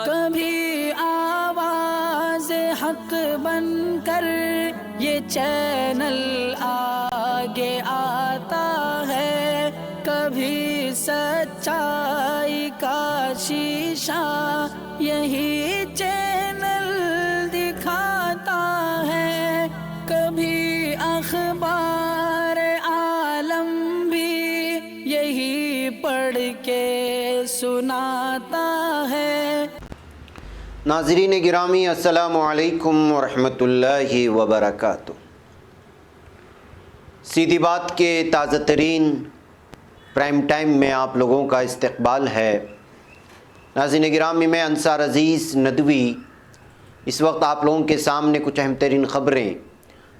کبھی آواز حق بن کر یہ چینل آگے آتا ہے، کبھی سچائی کا شیشہ یہی چینل دکھاتا ہے، کبھی اخبار عالم بھی یہی پڑھ کے سناتا ہے۔ ناظرین گرامی، السلام علیکم ورحمۃ اللہ وبرکاتہ۔ سیدھی بات کے تازہ ترین پرائم ٹائم میں آپ لوگوں کا استقبال ہے۔ ناظرین گرامی، میں انصار عزیز ندوی اس وقت آپ لوگوں کے سامنے کچھ اہم ترین خبریں،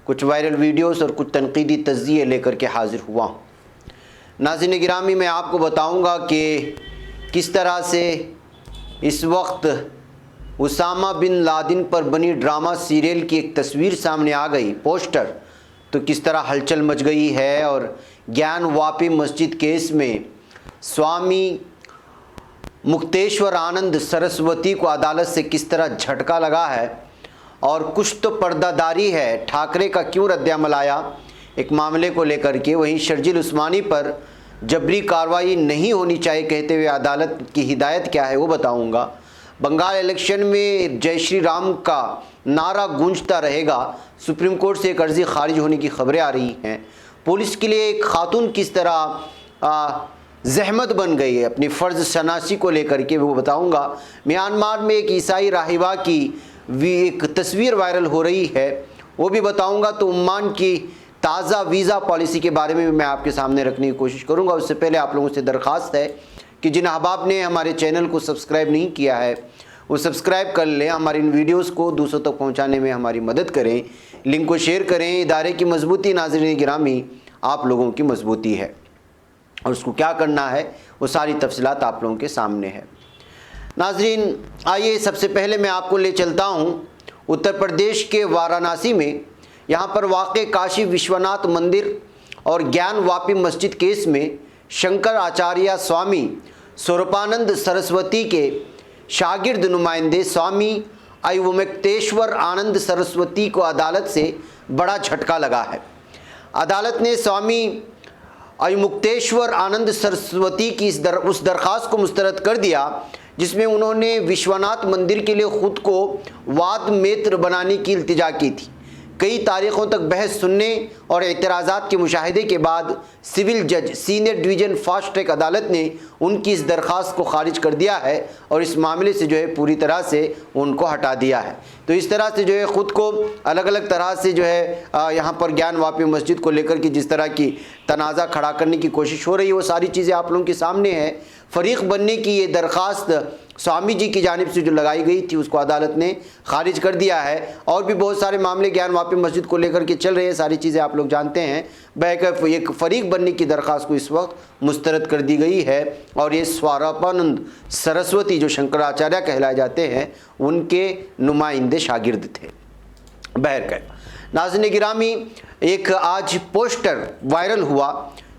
کچھ وائرل ویڈیوز اور کچھ تنقیدی تجزیے لے کر کے حاضر ہوا ہوں۔ ناظرین گرامی، میں آپ کو بتاؤں گا کہ کس طرح سے اس وقت اسامہ بن لادن پر بنی ڈرامہ سیریل کی ایک تصویر سامنے آ گئی، پوسٹر، تو کس طرح ہلچل مچ گئی ہے، اور گیان واپی مسجد کیس میں سوامی مکتیشور آنند سرسوتی کو عدالت سے کس طرح جھٹکا لگا ہے، اور کچھ تو پردہ داری ہے، ٹھاکرے کا کیوں رد عمل آیا ایک معاملے کو لے کر کے، وہیں شرجیل عثمانی پر جبری کارروائی نہیں ہونی چاہیے کہتے ہوئے عدالت کی ہدایت کیا ہے وہ بتاؤں گا۔ بنگال الیکشن میں جے شری رام کا نعرہ گونجتا رہے گا، سپریم کورٹ سے ایک عرضی خارج ہونے کی خبریں آ رہی ہیں۔ پولیس کے لیے ایک خاتون کس طرح زحمت بن گئی ہے اپنی فرض شناسی کو لے کر کے وہ بتاؤں گا۔ میانمار میں ایک عیسائی راہبہ کی ایک تصویر وائرل ہو رہی ہے، وہ بھی بتاؤں گا۔ تو عمان کی تازہ ویزا پالیسی کے بارے میں بھی میں آپ کے سامنے رکھنے کی کوشش کروں گا۔ اس سے پہلے آپ لوگوں سے درخواست ہے کہ جن احباب نے ہمارے چینل کو سبسکرائب نہیں کیا ہے وہ سبسکرائب کر لیں، ہماری ان ویڈیوز کو دوسروں تک پہنچانے میں ہماری مدد کریں، لنک کو شیئر کریں۔ ادارے کی مضبوطی ناظرین گرامی آپ لوگوں کی مضبوطی ہے، اور اس کو کیا کرنا ہے وہ ساری تفصیلات آپ لوگوں کے سامنے ہے۔ ناظرین آئیے سب سے پہلے میں آپ کو لے چلتا ہوں اتر پردیش کے وارانسی میں، یہاں پر واقع کاشی وشوناتھ مندر اور گیان واپی مسجد کیس میں شنکر آچاریہ سوامی سوروپانند سرسوتی کے شاگرد نمائندے سوامی ایومکتیشور آنند سرسوتی کو عدالت سے بڑا جھٹکا لگا ہے۔ عدالت نے سوامی ایومکتیشور آنند سرسوتی کی اس درخواست کو مسترد کر دیا جس میں انہوں نے وشوناتھ مندر کے لیے خود کو واد میتر بنانے کی التجا کی تھی۔ کئی تاریخوں تک بحث سننے اور اعتراضات کے مشاہدے کے بعد سول جج سینئر ڈویژن فاسٹ ٹریک عدالت نے ان کی اس درخواست کو خارج کر دیا ہے اور اس معاملے سے جو ہے پوری طرح سے ان کو ہٹا دیا ہے۔ تو اس طرح سے جو ہے خود کو الگ الگ طرح سے جو ہے یہاں پر گیان واپی مسجد کو لے کر کے جس طرح کی تنازع کھڑا کرنے کی کوشش ہو رہی ہے وہ ساری چیزیں آپ لوگوں کے سامنے ہیں۔ فریق بننے کی یہ درخواست سوامی جی کی جانب سے جو لگائی گئی تھی اس کو عدالت نے خارج کر دیا ہے، اور بھی بہت سارے معاملے گیان واپی مسجد کو لے کر کے چل رہے ہیں، ساری چیزیں آپ لوگ جانتے ہیں۔ ایک فریق بننے کی درخواست کو اس وقت مسترد کر دی گئی ہے، اور یہ سوروپانند سرسوتی جو شنکراچاریہ کہلائے جاتے ہیں ان کے نمائندے شاگرد تھے۔ بہرکیف ناظرین گرامی، ایک آج پوسٹر وائرل ہوا،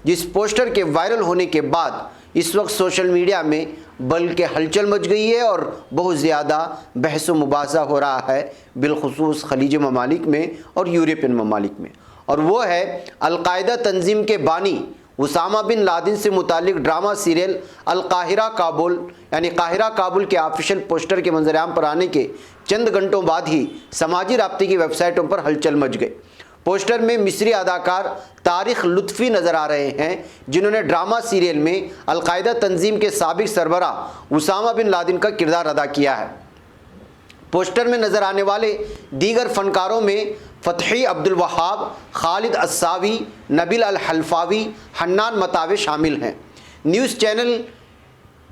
جس پوسٹر کے وائرل ہونے کے بعد اس وقت سوشل میڈیا میں بلکہ ہلچل مچ گئی ہے اور بہت زیادہ بحث و مباحثہ ہو رہا ہے، بالخصوص خلیجی ممالک میں اور یورپین ممالک میں، اور وہ ہے القاعدہ تنظیم کے بانی اسامہ بن لادن سے متعلق ڈرامہ سیریل القاہرہ کابل، یعنی قاہرہ کابل کے آفیشیل پوسٹر کے منظر عام پر آنے کے چند گھنٹوں بعد ہی سماجی رابطے کی ویب سائٹوں پر ہلچل مچ گئی۔ پوسٹر میں مصری اداکار طارق لطفی نظر آ رہے ہیں جنہوں نے ڈرامہ سیریل میں القاعدہ تنظیم کے سابق سربراہ اسامہ بن لادن کا کردار ادا کیا ہے۔ پوسٹر میں نظر آنے والے دیگر فنکاروں میں فتحی عبدالوہاب، خالد الساوی، نبیل الحلفاوی، حنان متاوی شامل ہیں۔ نیوز چینل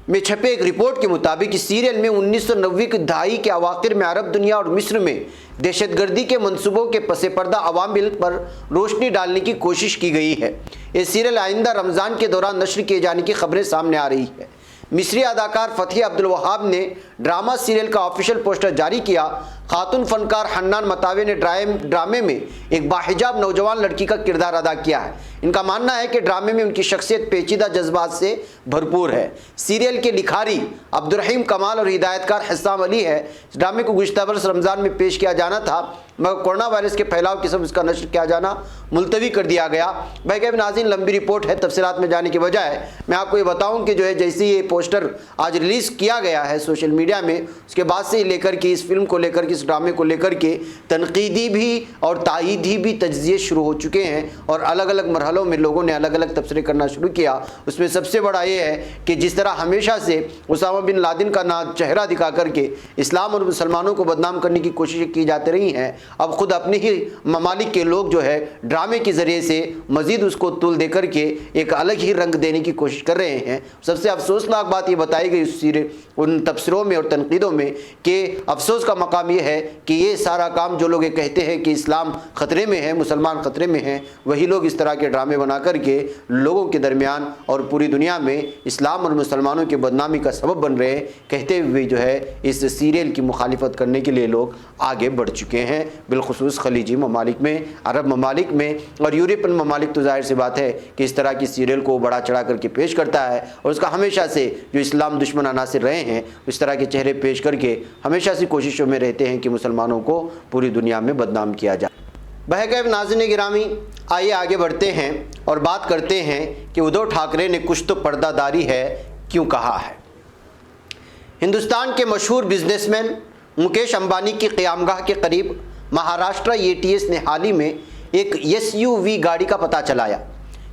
میں چھپے ایک رپورٹ کے مطابق اس سیریل میں 1990 کی دہائی کے اواخر میں عرب دنیا اور مصر میں دہشت گردی کے منصوبوں کے پس پردہ عوامل پر روشنی ڈالنے کی کوشش کی گئی ہے۔ یہ سیریل آئندہ رمضان کے دوران نشر کیے جانے کی خبریں سامنے آ رہی ہے۔ مصری اداکار فتحی عبدالوہاب نے ڈرامہ سیریل کا آفیشیل پوسٹر جاری کیا۔ خاتون فنکار حنان متاوے نے ڈرامے میں ایک باحجاب نوجوان لڑکی کا کردار ادا کیا ہے۔ ان کا ماننا ہے کہ ڈرامے میں ان کی شخصیت پیچیدہ جذبات سے بھرپور ہے۔ سیریل کے لکھاری عبدالرحیم کمال اور ہدایت کار حسام علی ہے۔ اس ڈرامے کو گزشتہ برس رمضان میں پیش کیا جانا تھا، مگر کورونا وائرس کے پھیلاؤ کی سبب اس کا نشر کیا جانا ملتوی کر دیا گیا۔ بہرکیف ناظرین، لمبی رپورٹ ہے، تفصیلات میں جانے کے بجائے میں آپ کو یہ بتاؤں کہ جیسے یہ پوسٹر آج ریلیز کیا گیا ہے سوشل میڈیا میں، اس کے بعد سے لے کر کے اس فلم کو لے کر کے، اس ڈرامے کو لے کر کے تنقیدی بھی اور تائیدی بھی تجزیے شروع ہو چکے ہیں، اور الگ الگ مرحلوں میں لوگوں نے الگ الگ تبصرے کرنا شروع کیا۔ اس میں سب سے بڑا یہ ہے کہ جس طرح ہمیشہ سے اسامہ بن لادن کا چہرہ دکھا کر کے اسلام اور مسلمانوں کو بدنام کرنے کی کوششیں کی جاتی رہی ہیں، اب خود اپنے ہی ممالک کے لوگ جو ہے ڈرامے کے ذریعے سے مزید اس کو تول دے کر کے ایک الگ ہی رنگ دینے کی کوشش کر رہے ہیں۔ سب سے افسوسناک بات یہ بتائی گئی ان تبصروں میں اور تنقیدوں میں کہ افسوس کا مقام یہ ہے کہ یہ سارا کام جو لوگ یہ کہتے ہیں کہ اسلام خطرے میں ہے، مسلمان خطرے میں ہیں، وہی لوگ اس طرح کے ڈرامے بنا کر کے لوگوں کے درمیان اور پوری دنیا میں اسلام اور مسلمانوں کی بدنامی کا سبب بن رہے ہیں، کہتے ہوئے جو ہے اس سیریل کی مخالفت کرنے کے لیے لوگ آگے بڑھ چکے ہیں، بالخصوص خلیجی ممالک میں، عرب ممالک میں اور یورپین ممالک۔ تو ظاہر سی بات ہے کہ اس طرح کی سیریل کو بڑا چڑھا کر کے پیش کرتا ہے، اور اس کا ہمیشہ سے جو اسلام دشمن عناصر رہے ہیں اس طرح کے چہرے پیش کر کے ہمیشہ سے کوششوں میں رہتے ہیں کہ مسلمانوں کو پوری دنیا میں بدنام کیا جائے۔ بہرکیف ناظرین گرامی، آئیے آگے بڑھتے ہیں اور بات کرتے ہیں کہ ادھو ٹھاکرے نے کچھ تو پردہ داری ہے کیوں کہا ہے۔ ہندوستان کے مشہور بزنس مین مکیش امبانی کی قیامگاہ کے قریب مہاراشٹرا ATS نے حال ہی میں ایک SUV گاڑی کا پتہ چلایا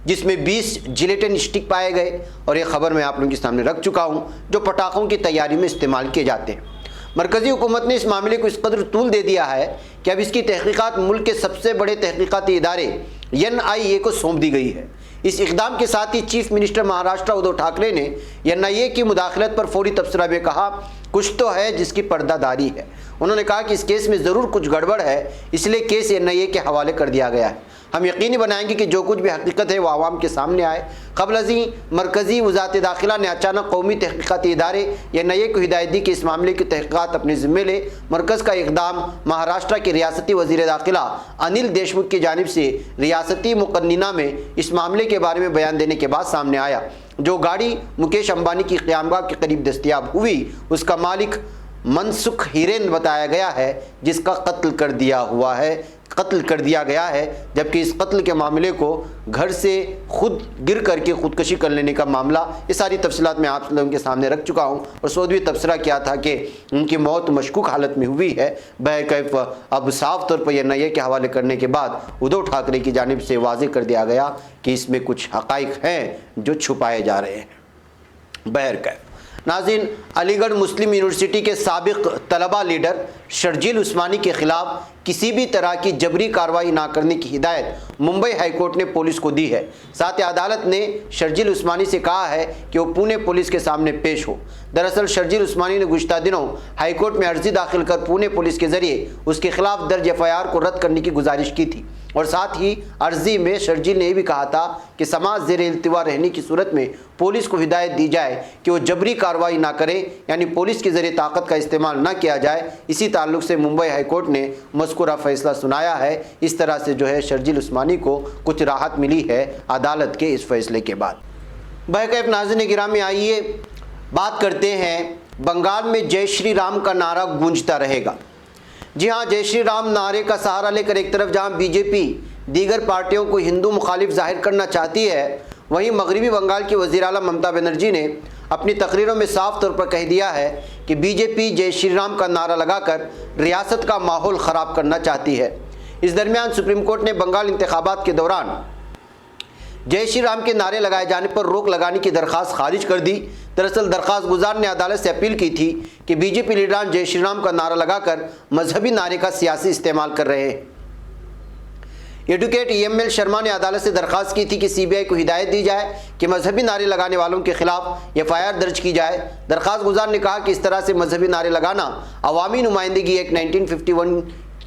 جس میں 20 جیلیٹن اسٹک پائے گئے، اور یہ خبر میں آپ لوگوں کے سامنے رکھ چکا ہوں، جو پٹاخوں کی تیاری میں استعمال کیے جاتے ہیں۔ مرکزی حکومت نے اس معاملے کو اس قدر طول دے دیا ہے کہ اب اس کی تحقیقات ملک کے سب سے بڑے تحقیقاتی ادارے NIA کو سونپ دی گئی ہے۔ اس اقدام کے ساتھ ہی چیف منسٹر مہاراشٹرا ادھو ٹھاکرے نے NIA کی مداخلت پر فوری تبصرہ میں کہا، کچھ تو ہے جس کی پردہ داری ہے۔ انہوں نے کہا کہ اس کیس میں ضرور کچھ گڑبڑ ہے، اس لیے کیس NIA کے حوالے کر دیا گیا ہے۔ ہم یقینی بنائیں گے کہ جو کچھ بھی حقیقت ہے وہ عوام کے سامنے آئے۔ قبل ازیں مرکزی وزارت داخلہ نے اچانک قومی تحقیقاتی ادارے NIA کو ہدایت دی کہ اس معاملے کی تحقیقات اپنے ذمے لے۔ مرکز کا اقدام مہاراشٹرا کے ریاستی وزیر داخلہ انل دیشمکھ کی جانب سے ریاستی مقننہ میں اس معاملے کے بارے میں بیان دینے کے بعد سامنے آیا۔ جو گاڑی مکیش امبانی کی قیامگاہ کے قریب دستیاب ہوئی، اس کا مالک منسکھ ہیرین بتایا گیا ہے، جس کا قتل کر دیا گیا ہے، جبکہ اس قتل کے معاملے کو گھر سے خود گر کر کے خودکشی کر لینے کا معاملہ، یہ ساری تفصیلات میں آپ لوگوں کے سامنے رکھ چکا ہوں، اور سودوی تبصرہ کیا تھا کہ ان کی موت مشکوک حالت میں ہوئی ہے۔ بہرکیف اب صاف طور پر NIA کے حوالے کرنے کے بعد ادھو ٹھاکرے کی جانب سے واضح کر دیا گیا کہ اس میں کچھ حقائق ہیں جو چھپائے جا رہے ہیں۔ بہرکیف ناظرین، علی گڑھ مسلم یونیورسٹی کے سابق طلبہ لیڈر شرجیل عثمانی کے خلاف کسی بھی طرح کی جبری کارروائی نہ کرنے کی ہدایت ممبئی ہائی کورٹ نے پولیس کو دی ہے۔ ساتھ ہی عدالت نے شرجیل عثمانی سے کہا ہے کہ وہ پونے پولیس کے سامنے پیش ہو۔ دراصل شرجیل عثمانی نے گزشتہ دنوں ہائی کورٹ میں عرضی داخل کر پونے پولیس کے ذریعے اس کے خلاف درج FIR کو رد کرنے کی گزارش کی تھی، اور ساتھ ہی عرضی میں شرجیل نے یہ بھی کہا تھا کہ سماج زیر التوا رہنے کی صورت میں پولیس کو ہدایت دی جائے کہ وہ جبری کارروائی نہ کرے، یعنی پولیس کے ذریعے طاقت کا استعمال نہ کیا جائے۔ اسی تعلق سے ممبئی ہائی کورٹ نے مذکورہ فیصلہ سنایا ہے۔ اس طرح سے جو ہے شرجیل عثمانی کو کچھ راحت ملی ہے عدالت کے اس فیصلے کے بعد۔ بہرکیف ناظرین گرامی، آئیے بات کرتے ہیں بنگال میں جے شری رام کا نعرہ گونجتا رہے گا۔ جی ہاں، جے شری رام نعرے کا سہارا لے کر ایک طرف جہاں BJP دیگر پارٹیوں کو ہندو مخالف ظاہر کرنا چاہتی ہے، وہیں مغربی بنگال کی وزیر اعلیٰ ممتا بنرجی نے اپنی تقریروں میں صاف طور پر کہہ دیا ہے کہ BJP جے شری رام کا نعرہ لگا کر ریاست کا ماحول خراب کرنا چاہتی ہے۔ اس درمیان سپریم کورٹ نے بنگال انتخابات کے دوران جے شری رام کے نعرے لگائے جانے پر روک لگانے کی درخواست خارج کر دی۔ دراصل درخواست گزار نے عدالت سے اپیل کی تھی کہ BJP لیڈران جے شری رام کا نعرہ لگا کر مذہبی نعرے کا سیاسی استعمال کر رہے ہیں۔ ایڈوکیٹ EML شرما نے عدالت سے درخواست کی تھی کہ CBI کو ہدایت دی جائے کہ مذہبی نعرے لگانے والوں کے خلاف FIR درج کی جائے۔ درخواست گزار نے کہا کہ اس طرح سے مذہبی نعرے لگانا عوامی نمائندگی ایکٹ 1951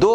2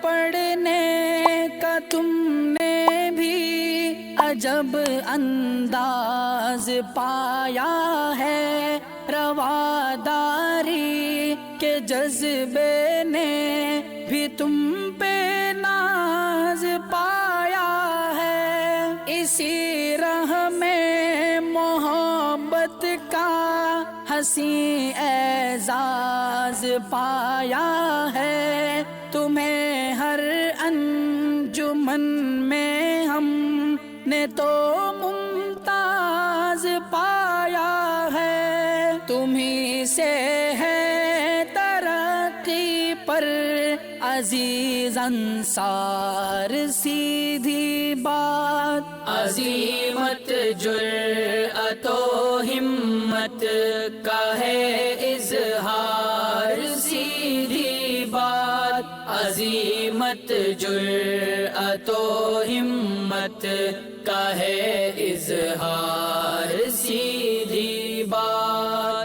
پڑھنے کا تم نے بھی عجب انداز پایا ہے، رواداری کے جذبے نے بھی تم پہ ناز پایا ہے، اسی راہ میں محبت کا حسین اعزاز پایا ہے، تمہیں ہر انجمن میں ہم نے تو ممتاز پایا ہے، تمہیں سے ہے ترقی پر عزیز انصار، سیدھی بات عظیمت جرأت و ہمت کا ہے اظہار، سیدھی بات عظیمت جرأت و ہمت کا ہے اظہار، سیدھی بات۔